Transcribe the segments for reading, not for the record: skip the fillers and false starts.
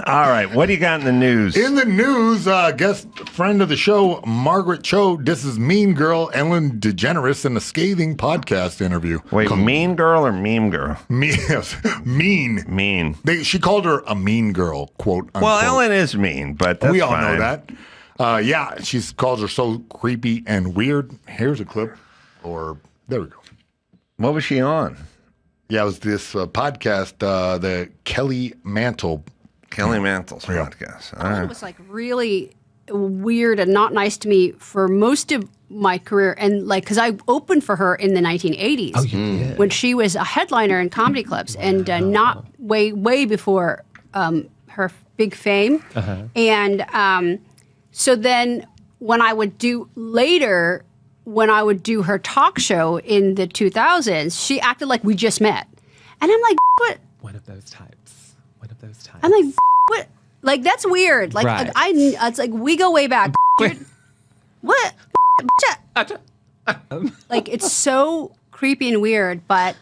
All right, what do you got in the news? In the news, guest friend of the show, Margaret Cho, disses Mean Girl Ellen DeGeneres in a scathing podcast interview. Wait, Mean Girl or Meme Girl? Mean. Mean. She called her a mean girl, quote, unquote. Well, Ellen is mean, but that's we all fine. know that. Yeah, she calls her so creepy and weird. Here's a clip. There we go. What was she on? Yeah, it was this podcast, the Kelly Mantle's podcast. All right. It was like really weird and not nice to me for most of my career, and like because I opened for her in the 1980s. Oh, you did? When she was a headliner in comedy clubs, and not way before her big fame. And so then when I would do her talk show in the 2000s, she acted like we just met. And I'm like, what? One of those types. I'm like, what? Like, that's weird. Like, Right. it's like, we go way back. Dude, what? Like, it's so creepy and weird. But,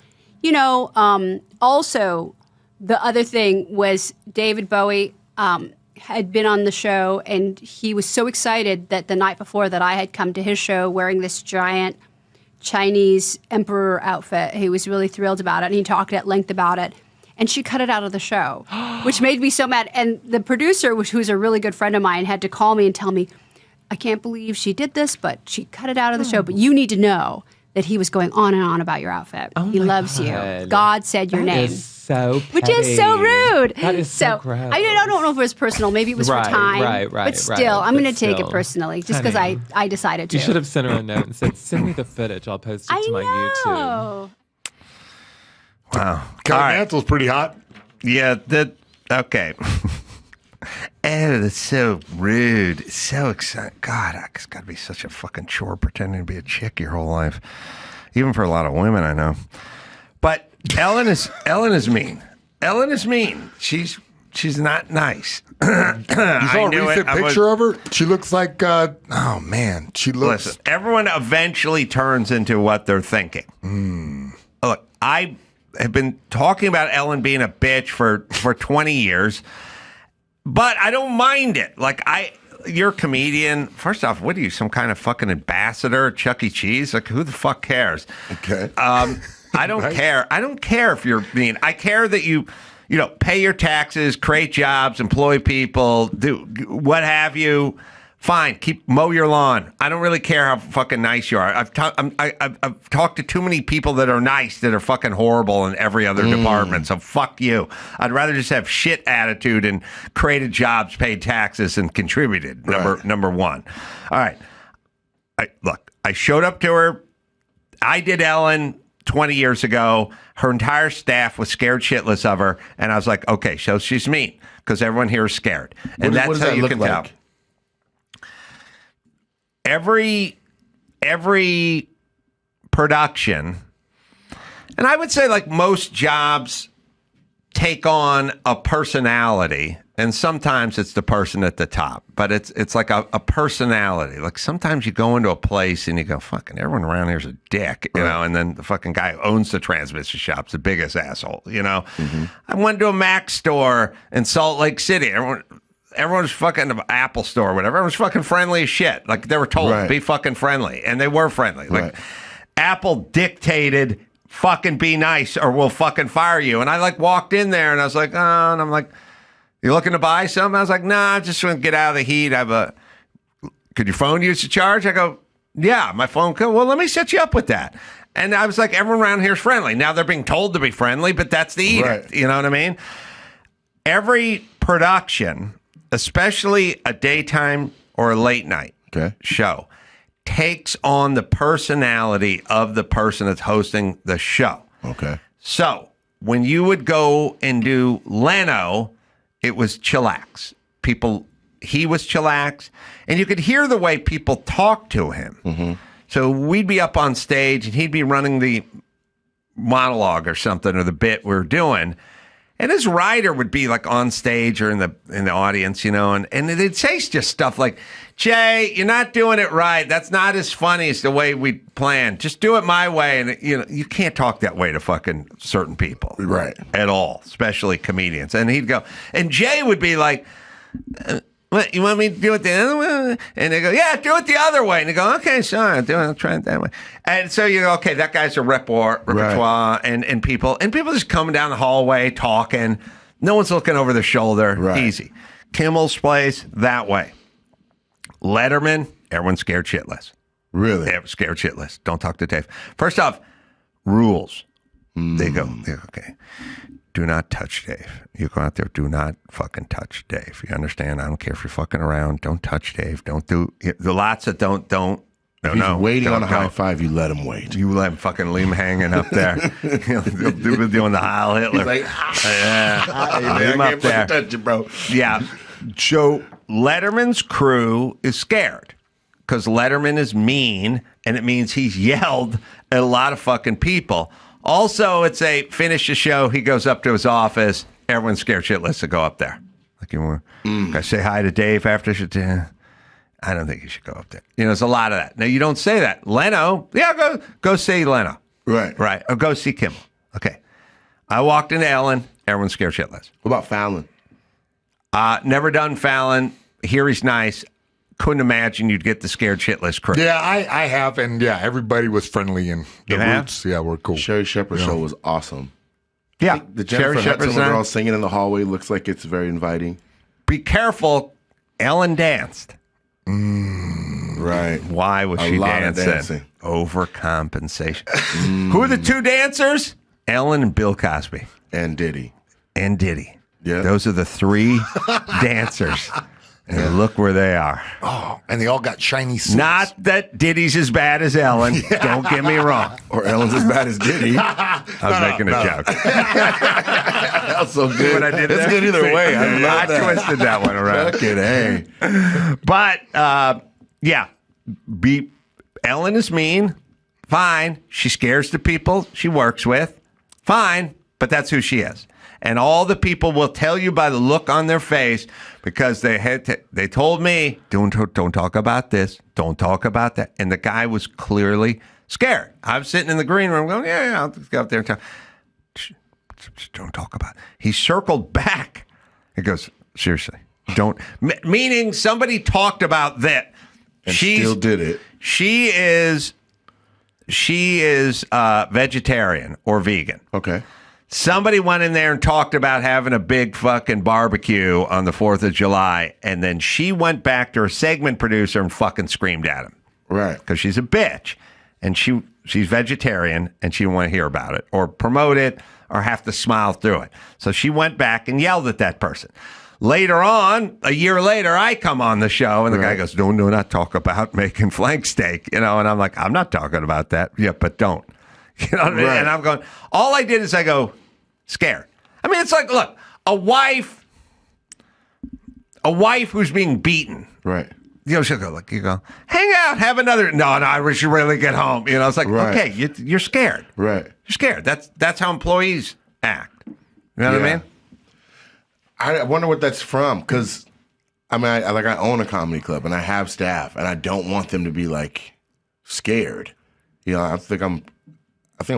also, the other thing was David Bowie had been on the show, and he was so excited that the night before that I had come to his show wearing this giant Chinese emperor outfit. He was really thrilled about it, and he talked at length about it. And she cut it out of the show, which made me so mad. And the producer, who's a really good friend of mine, had to call me and tell me, I can't believe she did this, but she cut it out of the show. But you need to know that he was going on and on about your outfit. He loves you. God said your name. So which is so rude. That is so gross. I don't know if it was personal. Maybe it was for time. Right. But still, I'm going to take it still. personally just because I decided to. You should have sent her a note and said, send me the footage. I'll post it to my YouTube. Wow. Kelly Mantle's pretty hot. Yeah, okay. That's so rude. So exciting. God, it's got to be such a fucking chore pretending to be a chick your whole life. Even for a lot of women I know. But Ellen is mean. Ellen is mean. She's not nice. You saw a recent picture of her? She looks like, she looks... Listen, everyone eventually turns into what they're thinking. Look, I have been talking about Ellen being a bitch for 20 years, but I don't mind it. Like, you're a comedian. First off, what are you, some kind of fucking ambassador at Chuck E. Cheese? Like, who the fuck cares? Okay. I don't care. I don't care if you're mean. I care that you pay your taxes, create jobs, employ people, do what have you. Fine, mow your lawn. I don't really care how fucking nice you are. I've talked to too many people that are nice that are fucking horrible in every other department. So fuck you. I'd rather just have shit attitude and created jobs, paid taxes, and contributed. Number one. All right. I showed up to her. I did Ellen 20 years ago. Her entire staff was scared shitless of her, and I was like, okay, so she's mean because everyone here is scared, and that's how you can tell. Every production, and I would say like most jobs take on a personality, and sometimes it's the person at the top, but it's like a personality. Like sometimes you go into a place and you go, fucking everyone around here's a dick, and then the fucking guy who owns the transmission shop's the biggest asshole, I went to a Mac store in Salt Lake City. Everyone's fucking Apple store or whatever. Everyone's fucking friendly as shit. Like they were told to be fucking friendly, and they were friendly. Like Apple dictated, fucking be nice or we'll fucking fire you. And I like walked in there and I was like, oh, and I'm like, you looking to buy something? I was like, nah, I just want to get out of the heat. Could your phone use a charge? I go, yeah, my phone could. Well, let me set you up with that. And I was like, everyone around here is friendly. Now they're being told to be friendly, but that's the edict. You know what I mean? Every production, especially a daytime or a late night show, takes on the personality of the person that's hosting the show. Okay. So when you would go and do Leno, it was chillax. He was chillax, and you could hear the way people talk to him. So we'd be up on stage, and he'd be running the monologue or something, or the bit we're doing, And his writer would be like on stage or in the audience, and they'd say just stuff like, Jay, you're not doing it right. That's not as funny as the way we planned. Just do it my way. And you can't talk that way to fucking certain people. Right. At all, especially comedians. And he'd go, and Jay would be like, what, you want me to do it the other way? And they go, yeah, do it the other way. And they go, okay, sorry, I'll try it that way. And so you go, okay, that guy's a repertoire, and people just coming down the hallway talking. No one's looking over their shoulder. Right. Easy. Kimmel's place, that way. Letterman, everyone's scared shitless. Really? Everyone's scared shitless. Don't talk to Dave. First off, rules. They go, okay. Do not touch Dave. You go out there, do not fucking touch Dave. You understand? I don't care if you're fucking around. Don't touch Dave. Don't do the lots that don't. If he's waiting on a high go. five, you let him wait. You let him fucking leave him hanging up there. They're doing the Heil Hitler. He's like, leave him up there. Touch you, bro. Yeah. So Letterman's crew is scared because Letterman is mean, and it means he's yelled at a lot of fucking people. Also, it's a finish the show. He goes up to his office. Everyone's scared shitless to go up there. Like, you want to say hi to Dave after? I don't think you should go up there. There's a lot of that. Now, you don't say that. Leno, yeah, go see Leno. Right. Right. Or go see Kimmel. Okay. I walked into Ellen. Everyone's scared shitless. What about Fallon? Never done Fallon. Here he's nice. Couldn't imagine you'd get the scared shitless crew. Yeah, I have, and yeah, everybody was friendly, and the roots, were cool. Sherry Shepherd show was awesome. Yeah, The Jennifer Hudson girl singing in the hallway looks like it's very inviting. Be careful. Ellen danced. Right. Why was she dancing? Overcompensation. Who are the two dancers? Ellen and Bill Cosby. And Diddy. Yeah. Those are the three dancers. And look where they are. Oh, and they all got shiny suits. Not that Diddy's as bad as Ellen. Don't get me wrong. Or Ellen's as bad as Diddy. I was making a joke. That's so good. But I did it's good either way. I love that. Twisted that one around. Fuck it, hey. But, Ellen is mean. Fine. She scares the people she works with. Fine. But that's who she is. And all the people will tell you by the look on their face because they told me, don't talk about this. Don't talk about that. And the guy was clearly scared. I was sitting in the green room going, yeah, I'll just go up there and talk. Don't talk about it. He circled back. He goes, seriously, don't. Meaning somebody talked about that. And still did it. She is vegetarian or vegan. Okay. Somebody went in there and talked about having a big fucking barbecue on the 4th of July, and then she went back to her segment producer and fucking screamed at him. Right. Because she's a bitch, and she's vegetarian, and she didn't want to hear about it or promote it or have to smile through it. So she went back and yelled at that person. Later on, a year later, I come on the show, and the guy goes, do not talk about making flank steak, and I'm like, I'm not talking about that. Yeah, but don't. You know what I mean? And I'm going, all I did is I go, scared. I mean, it's like, look, a wife who's being beaten. Right. She'll go, hang out, have another. No, I should really get home. It's like, okay, you're scared. Right. You're scared. That's how employees act. You know what I mean? I wonder what that's from, because I own a comedy club and I have staff, and I don't want them to be like scared. I think I'm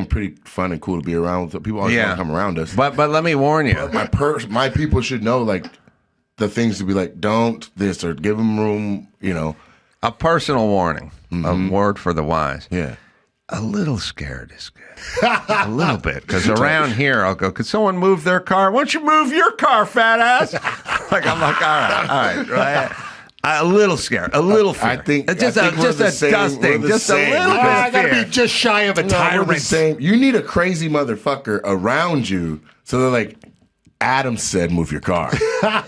pretty fun and cool to be around. People always want to come around us. But let me warn you. My people should know, like, the things to be like, don't this, or give them room, A personal warning. A word for the wise. Yeah. A little scared is good. A little bit. Because around here, I'll go, could someone move their car? Why don't you move your car, fat ass? I'm like, all right. A little scared, a little fear. I think just a dusting, just a little bit. I got to be just shy of a tyrant. You need a crazy motherfucker around you, so they're like, Adam said, move your car.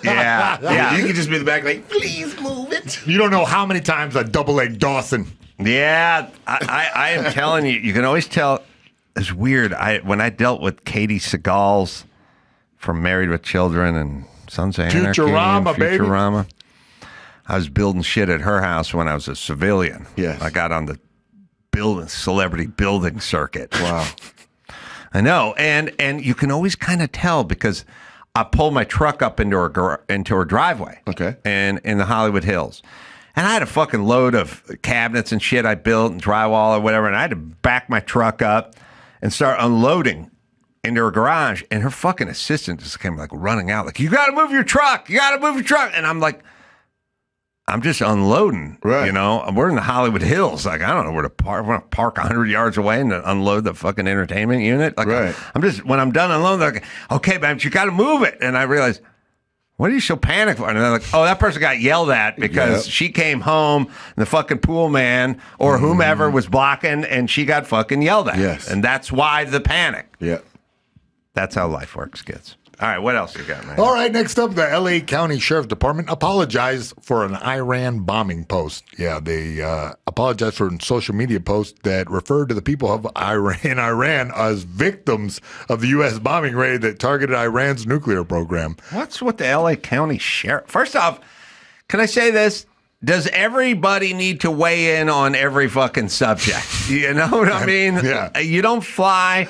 Yeah. You can just be in the back like, please move it. You don't know how many times I double-leg Dawson. Yeah, I am telling you, you can always tell. It's weird. When I dealt with Katie Seagal's from Married with Children and Sons of Anarchy, Futurama, I was building shit at her house when I was a civilian. Yes. I got on the celebrity building circuit. Wow. I know. And you can always kind of tell because I pulled my truck up into her driveway. Okay. And in the Hollywood Hills. And I had a fucking load of cabinets and shit I built and drywall or whatever. And I had to back my truck up and start unloading into her garage. And her fucking assistant just came like running out, like, you got to move your truck. You got to move your truck. And I'm like, I'm just unloading. Right. You know, we're in the Hollywood Hills. Like, I don't know where to park. We're going to park 100 yards away and unload the fucking entertainment unit. Like, right. I'm just, when I'm done unloading, they're like, okay, but you got to move it. And I realized, what are you so panicked for? And they're like, oh, that person got yelled at because she came home and the fucking pool man or whomever was blocking and she got fucking yelled at. Yes. And that's why the panic. Yeah. That's how life works, kids. All right, what else you got, man? All right, next up, the L.A. County Sheriff's Department apologized for an Iran bombing post. Yeah, they apologized for a social media post that referred to the people of Iran as victims of the U.S. bombing raid that targeted Iran's nuclear program. What's with the L.A. County Sheriff? First off, can I say this? Does everybody need to weigh in on every fucking subject? You know what I mean? Yeah. You don't fly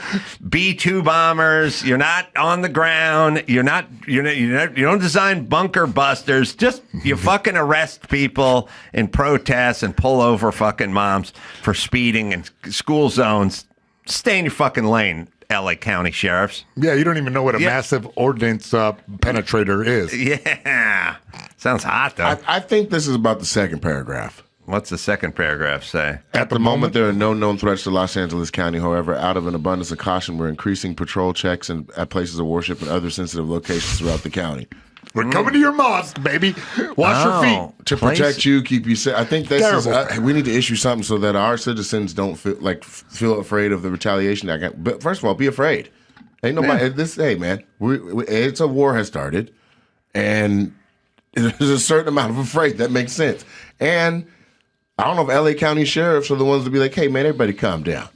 B-2 bombers. You're not on the ground. You don't design bunker busters. Just you fucking arrest people in protests and pull over fucking moms for speeding in school zones. Stay in your fucking lane, L.A. County sheriffs. Yeah, you don't even know what a massive ordnance penetrator is. Yeah. Sounds hot, though. I think this is about the second paragraph. What's the second paragraph say? At the moment, there are no known threats to Los Angeles County. However, out of an abundance of caution, we're increasing patrol checks at places of worship and other sensitive locations throughout the county. We're coming to your mosque, baby. Wash your feet. To protect you, keep you safe. I think this Terrible. we need to issue something so that our citizens don't feel afraid of the retaliation. But first of all, be afraid. Ain't nobody. Hey, man, it's a war has started, and there's a certain amount of afraid that makes sense. And I don't know if L.A. County sheriffs are the ones to be like, hey, man, everybody calm down.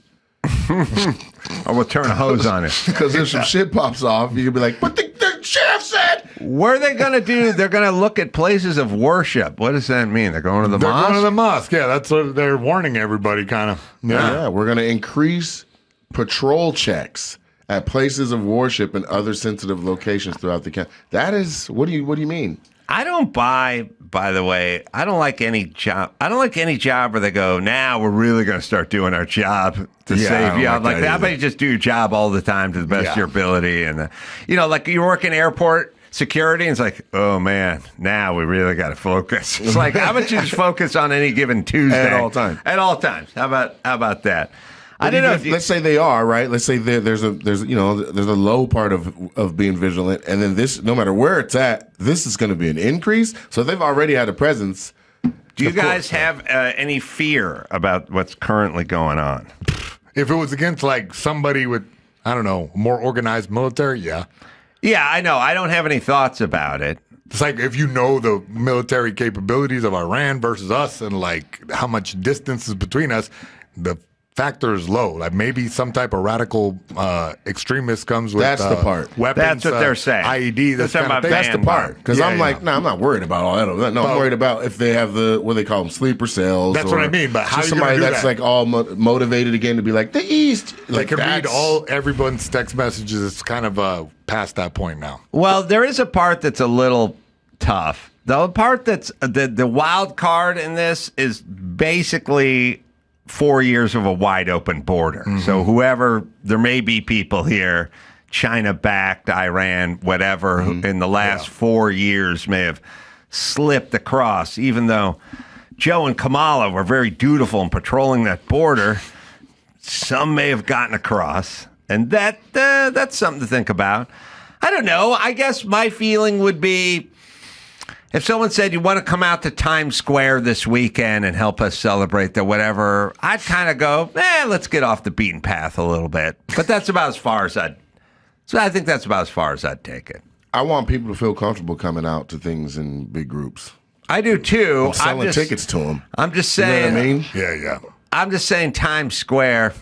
Or we'll turn a hose on it. Because if some shit pops off, you can be like, but the sheriff said. What are they going to do? They're going to look at places of worship. What does that mean? They're going to the They're mosque? going to the mosque. Yeah, that's what they're warning everybody, kind of. Yeah, we're going to increase patrol checks at places of worship and other sensitive locations throughout the county. That is, what do you mean? I don't buy, by the way, I don't like any job. I don't like any job where they go, now we're really going to start doing our job to save you. I'm like, how about you just do your job all the time to the best of your ability? And, like you work in airport security, and it's like, oh, man, now we really got to focus. It's like, how about you just focus on any given Tuesday? At all times. At all times. How about that? I don't know. Let's say they are, right? Let's say there's a low part of being vigilant, and then this, no matter where it's at, this is going to be an increase. So they've already had a presence. Do you guys have any fear about what's currently going on? If it was against like somebody with, I don't know, more organized military, yeah. Yeah, I know. I don't have any thoughts about it. It's like if you know the military capabilities of Iran versus us and like how much distance is between us, the factor is low. Like maybe some type of radical extremist comes with that's the part. Weapons. That's what they're saying. IED. That's the part. Because I'm like, no, I'm not worried about all that. No, I'm worried about if they have what they call them, sleeper cells. That's what I mean. But how just you somebody do that's that? like all motivated again to be like the East. They can read everyone's text messages. It's kind of past that point now. Well, there is a part that's a little tough. The part that's the wild card in this is basically 4 years of a wide open border. Mm-hmm. So there may be people here, China-backed, Iran, whatever, who in the last 4 years may have slipped across, even though Joe and Kamala were very dutiful in patrolling that border. Some may have gotten across, and that's something to think about. I don't know. I guess my feeling would be, if someone said, you want to come out to Times Square this weekend and help us celebrate the whatever, I'd kind of go, let's get off the beaten path a little bit. But that's about as far as I think that's about as far as I'd take it. I want people to feel comfortable coming out to things in big groups. I do too. I'm selling tickets to them. I'm just saying. You know what I mean? Yeah. I'm just saying Times Square,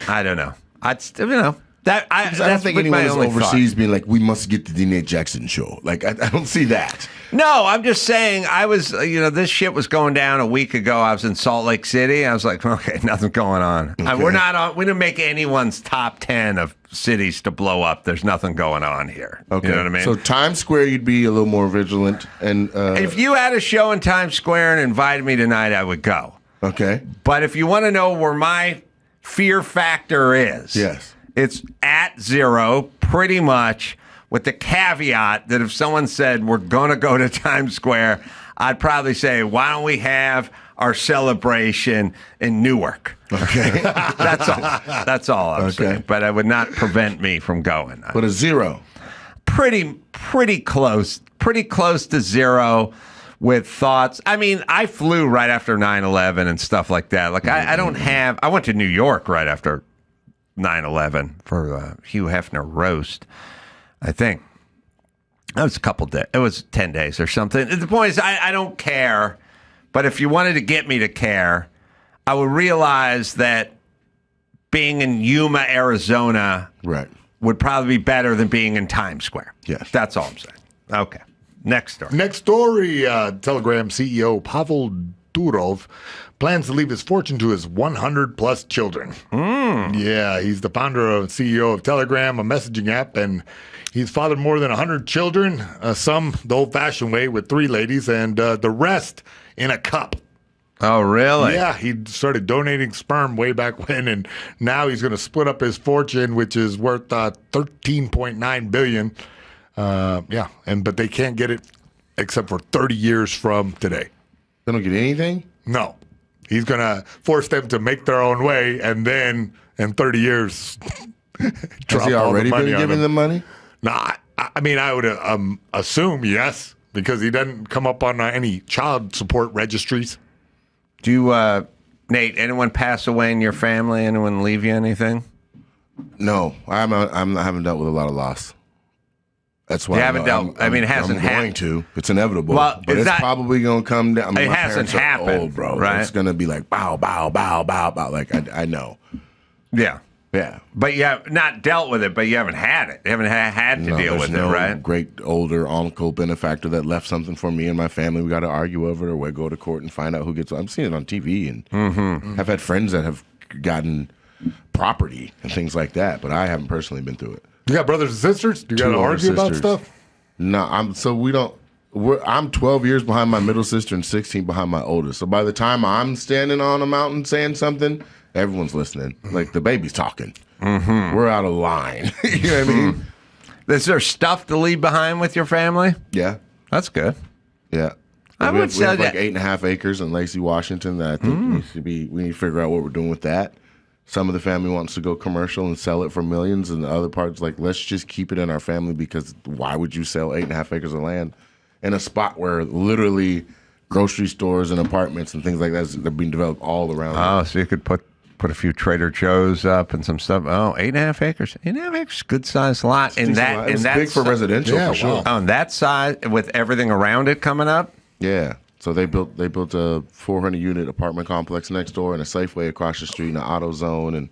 I don't know. I don't think anyone is overseas being like, we must get to the Nate Jackson show. Like, I don't see that. No, I'm just saying I was, this shit was going down a week ago. I was in Salt Lake City. I was like, okay, nothing's going on. Okay. We didn't make anyone's top 10 of cities to blow up. There's nothing going on here. Okay. You know what I mean? So Times Square, you'd be a little more vigilant. And if you had a show in Times Square and invited me tonight, I would go. okay. But if you want to know where my fear factor is, Yes. it's at 0, pretty much, with the caveat that if someone said we're going to go to Times Square, I'd probably say, why don't we have our celebration in Newark? Okay. That's all I'm saying. But it would not prevent me from going. But a 0. Pretty close to 0 with thoughts. I mean, I flew right after 9/11 and stuff like that. Like I went to New York right after 9/11 for Hugh Hefner roast. I think that was a couple days. It was 10 days or something. The point is, I don't care. But if you wanted to get me to care, I would realize that being in Yuma, Arizona, Right. would probably be better than being in Times Square. Yes. That's all I'm saying. Okay. Next story. Next story, Telegram CEO Pavel Durov plans to leave his fortune to his 100-plus children. Yeah, he's the founder and CEO of Telegram, a messaging app, and he's fathered more than 100 children, some the old-fashioned way with 3 ladies, and the rest in a cup. Oh, really? Yeah, he started donating sperm way back when, and now he's going to split up his fortune, which is worth $13.9 billion. But they can't get it except for 30 years from today. They don't get anything? No. He's going to force them to make their own way, and then in 30 years, Has he already been giving them money? Nah, I mean, I would assume yes, because he doesn't come up on any child support registries. Do you, Nate, anyone pass away in your family? Anyone leave you anything? No, I haven't dealt with a lot of loss. That's why You haven't dealt. I mean, it hasn't I'm going happened. to. It's inevitable. Well, but is it's that- probably going to come down. I mean, It my hasn't parents are happened, old, bro. right? It's going to be like bow, bow, bow, bow, bow. Like I know. Yeah. Yeah. But you have not dealt with it, but you haven't had it. You haven't had to deal there's with no it, right? great older uncle benefactor that left something for me and my family. We got to argue over it, or we go to court and find out who gets. I'm seeing it on TV, and I've had friends that have gotten property and things like that, but I haven't personally been through it. You got brothers and sisters? Do you got to older argue about sisters. stuff? No, I'm 12 years behind my middle sister and 16 behind my oldest. So by the time I'm standing on a mountain saying something, everyone's listening. Like the baby's talking. We're out of line. You know what I mean? Is there stuff to leave behind with your family? Yeah, That's good. yeah. I we would have, we have say like that- 8.5 acres in Lacey, Washington. That I think we need to figure out what we're doing with that. Some of the family wants to go commercial and sell it for millions, and the other part's like, let's just keep it in our family, because why would you sell 8.5 acres of land in a spot where literally grocery stores and apartments and things like that are being developed all around? Oh, so you could put a few Trader Joe's up and some stuff. Oh, 8.5 acres. 8.5 acres, good sized lot. And that, it's and that's big for residential, Yeah, for sure. wow. On that side, with everything around it coming up. Yeah. So they built a 400 unit apartment complex next door and a Safeway across the street and an AutoZone, and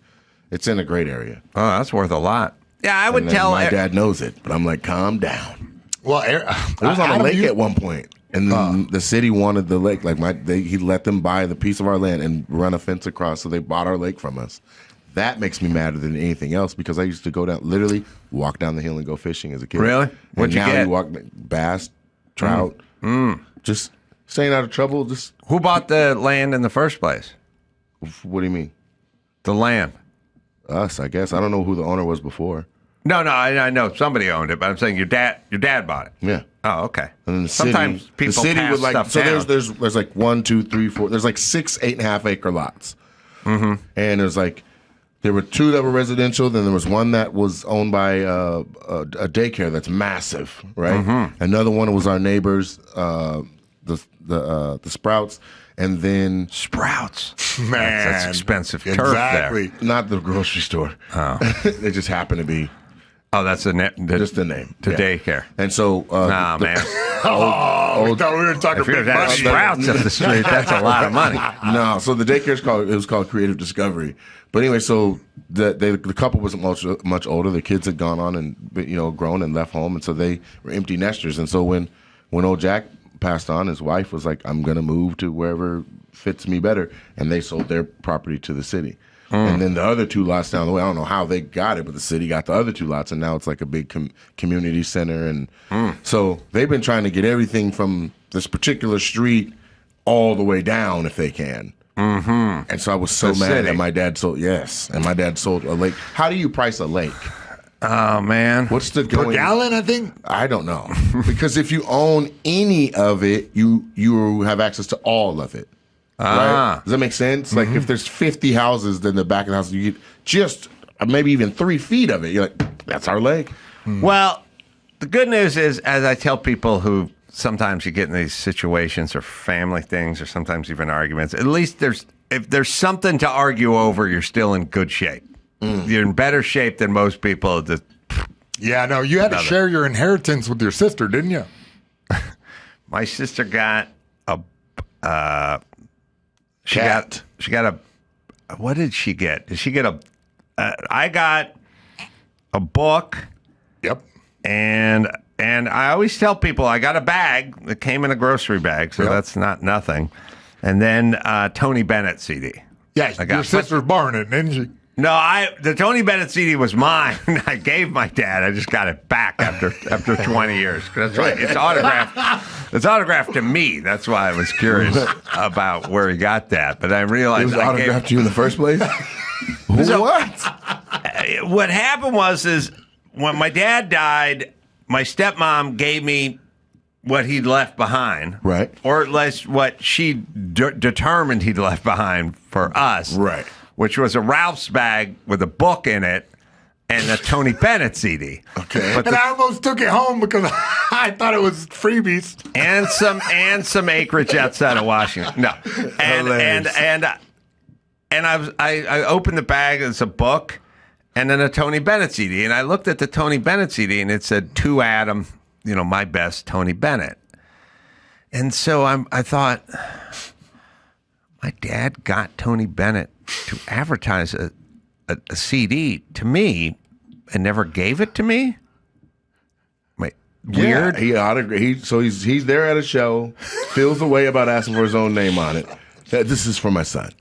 it's in a great area. Oh, that's worth a lot. Yeah, I would And then tell. my dad knows it, but I'm like, calm down. Well, It was on a Adam, lake you- at one point, and then the city wanted the lake. Like he let them buy the piece of our land and run a fence across, so they bought our lake from us. That makes me madder than anything else, because I used to go down, literally walk down the hill and go fishing as a kid. Really? And What'd you now get? you walk bass, trout, just staying out of trouble. Just Who bought the land in the first place? what do you mean? The land. Us, I guess. I don't know who the owner was before. No, I know somebody owned it, but I'm saying your dad bought it. Yeah. Oh, okay. And then the Sometimes city, people the city pass would like stuff so down. there's like 1, 2, 3, 4. There's like 6 8.5 acre lots, and there's like there were 2 that were residential. Then there was one that was owned by a daycare that's massive, right? Another one was our neighbors, the Sprouts, and then Sprouts. Man, That's expensive turf exactly. there. not the grocery store. Oh. They just happen to be Oh, that's just the name. to Yeah. daycare. And so Nah, man. Oh, we thought we were talking If you're big that money. Sprouts up the street, that's a lot of money. No, so the daycare's called Creative Discovery. But anyway, so the couple wasn't much older. The kids had gone on and grown and left home, and so they were empty nesters. And so when old Jack passed on, his wife was like, I'm going to move to wherever fits me better. And they sold their property to the city. And then the other 2 lots down the way, I don't know how they got it, but the city got the other 2 lots, and now it's like a big community center. And so they've been trying to get everything from this particular street all the way down if they can. Mm-hmm. And so I was so mad that my dad sold, and my dad sold a lake. How do you price a lake? Oh, man. What's the Per gallon, I think? I don't know. Because if you own any of it, you have access to all of it. Right? Does that make sense? Like if there's 50 houses, then the back of the house, you get just maybe even 3 feet of it. You're like, that's our lake. Well, the good news is, as I tell people who sometimes you get in these situations or family things or sometimes even arguments, at least if there's something to argue over, you're still in good shape. You're in better shape than most people. Yeah, no, you had to share your inheritance with your sister, didn't you? My sister got a She got a. What did she get? Did she get a? I got a book. Yep. And I always tell people I got a bag that came in a grocery bag, so that's not nothing. And then Tony Bennett CD. Yeah, your sister's borrowing it, didn't she? No, the Tony Bennett CD was mine. I gave my dad. I just got it back after 20 years. That's right. It's autographed. It's autographed to me. That's why I was curious about where he got that. But I realized it was autographed to you in the first place. What happened was when my dad died, my stepmom gave me what he'd left behind, right? Or at least what she determined he'd left behind for us, right? Which was a Ralph's bag with a book in it and a Tony Bennett CD. Okay. But I almost took it home because I thought it was freebies. And some acreage outside of Washington. No. And I opened the bag, it's a book and then a Tony Bennett CD. And I looked at the Tony Bennett CD and it said, "To Adam, my best, Tony Bennett." And so I thought, my dad got Tony Bennett to advertise a CD to me and never gave it to me? Weird. Yeah, so he's there at a show, feels a way about asking for his own name on it. This is for my son.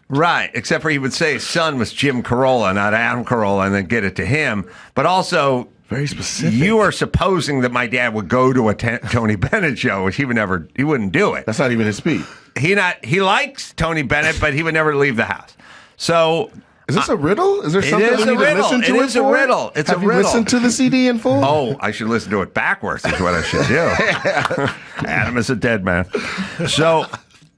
Right, except for he would say his son was Jim Carolla, not Adam Carolla, and then get it to him. But also, very specific. You are supposing that my dad would go to a Tony Bennett show, which he wouldn't do it. That's not even his speed. He likes Tony Bennett, but he would never leave the house. So is this a riddle? Is there something we need to listen to? It is a riddle. It's Have you listened to the CD in full? Oh, I should listen to it backwards. Is what I should do. Adam is a dead man. So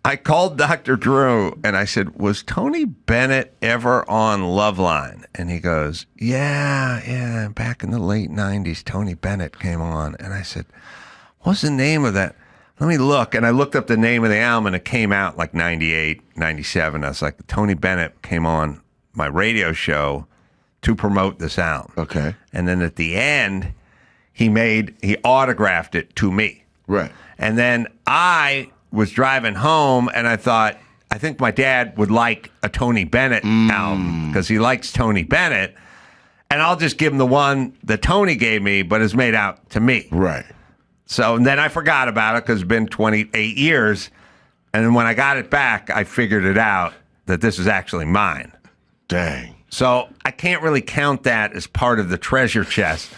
I called Dr. Drew and I said, "Was Tony Bennett ever on Loveline?" And he goes, "Yeah. Back in the late 90s, Tony Bennett came on." And I said, "What's the name of that? Let me look." And I looked up the name of the album and it came out like 98, 97. I was like, Tony Bennett came on my radio show to promote this album. Okay. And then at the end, he autographed it to me. Right. And then I was driving home and I thought, I think my dad would like a Tony Bennett album because he likes Tony Bennett. And I'll just give him the one that Tony gave me, but is made out to me. Right. So and then I forgot about it because it's been 28 years. And then when I got it back, I figured it out that this is actually mine. Dang. So I can't really count that as part of the treasure chest.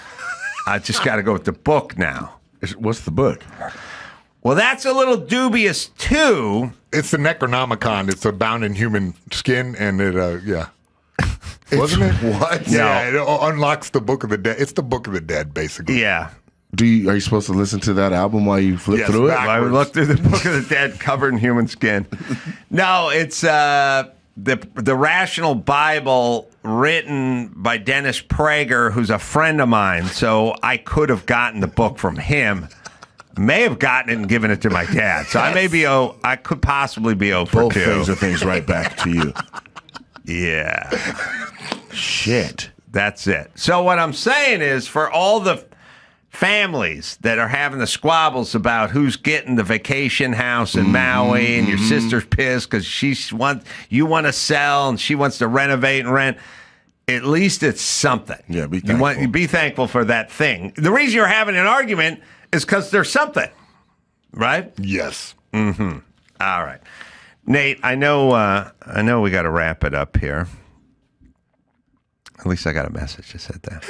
I just got to go with the book now. What's the book? Well, that's a little dubious, too. It's the Necronomicon. It's a bound in human skin, and it, Wasn't it? What? Yeah, No. it unlocks the Book of the Dead. It's the Book of the Dead, basically. Yeah. Are you supposed to listen to that album while you flip through it? I would look through the Book of the Dead covered in human skin. No, it's the Rational Bible written by Dennis Prager, who's a friend of mine. So I could have gotten the book from him. May have gotten it and given it to my dad. So I could possibly be 0 for 2. Both things are things right back to you. Yeah. Shit. That's it. So what I'm saying is, for all the families that are having the squabbles about who's getting the vacation house in Maui and your sister's pissed because you want to sell and she wants to renovate and rent, at least it's something. Yeah, be thankful. Be thankful for that thing. The reason you're having an argument is because there's something. right? Yes. All right. Nate, I know we got to wrap it up here. At least I got a message that said that.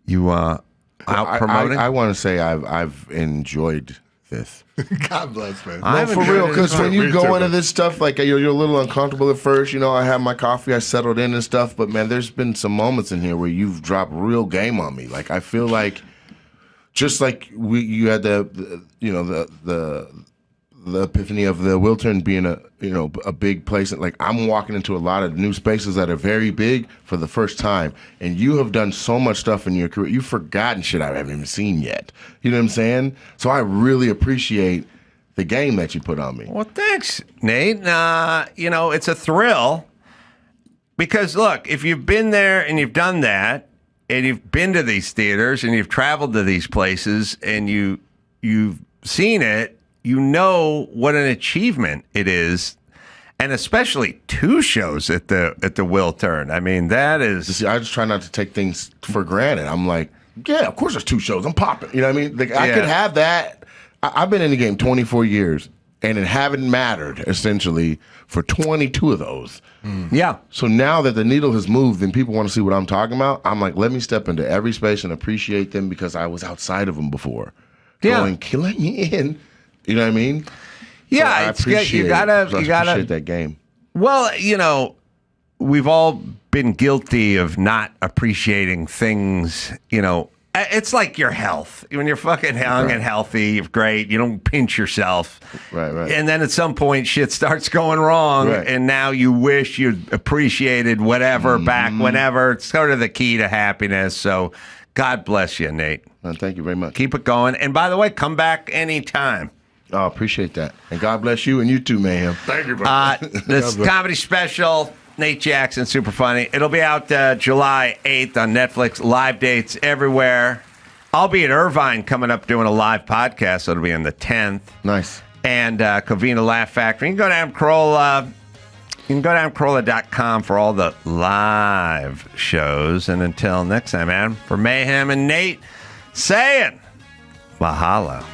You out promoting? I want to say I've enjoyed this. God bless, man. I've For enjoyed real, it. because when you Me go too. into this stuff, like you're a little uncomfortable at first. You know, I had my coffee, I settled in and stuff. But man, there's been some moments in here where you've dropped real game on me. Like I feel like, just like you had the epiphany of the Wiltern being a big place. Like I'm walking into a lot of new spaces that are very big for the first time, and you have done so much stuff in your career. You've forgotten shit I haven't even seen yet. You know what I'm saying? So I really appreciate the game that you put on me. Well, thanks, Nate. It's a thrill because look, if you've been there and you've done that, and you've been to these theaters and you've traveled to these places and you've seen it. You know what an achievement it is, and especially 2 shows at the Wiltern. I mean, that is. See, I just try not to take things for granted. I'm like, yeah, of course there's 2 shows. I'm popping. You know what I mean? Like I could have that. I've been in the game 24 years, and it haven't mattered essentially for 22 of those. Yeah. So now that the needle has moved and people want to see what I'm talking about, I'm like, let me step into every space and appreciate them because I was outside of them before. Yeah. Going, let me in. You know what I mean? Yeah, So I appreciate you gotta appreciate that game. Well, we've all been guilty of not appreciating things. It's like your health. When you're fucking young and healthy, you're great. You don't pinch yourself. Right. And then at some point, shit starts going wrong, Right. and now you wish you'd appreciated whatever back whenever. It's sort of the key to happiness. So, God bless you, Nate. Thank you very much. Keep it going. And by the way, come back anytime. Oh, appreciate that. And God bless you and you too, Mayhem. Thank you, brother. This comedy special, Nate Jackson, super funny. It'll be out July 8th on Netflix. Live dates everywhere. I'll be at Irvine coming up doing a live podcast. So it'll be on the 10th. Nice. And Covina Laugh Factory. You can go down Carolla. You can go down Carolla.com for all the live shows. And until next time, man, for Mayhem and Nate, saying mahalo.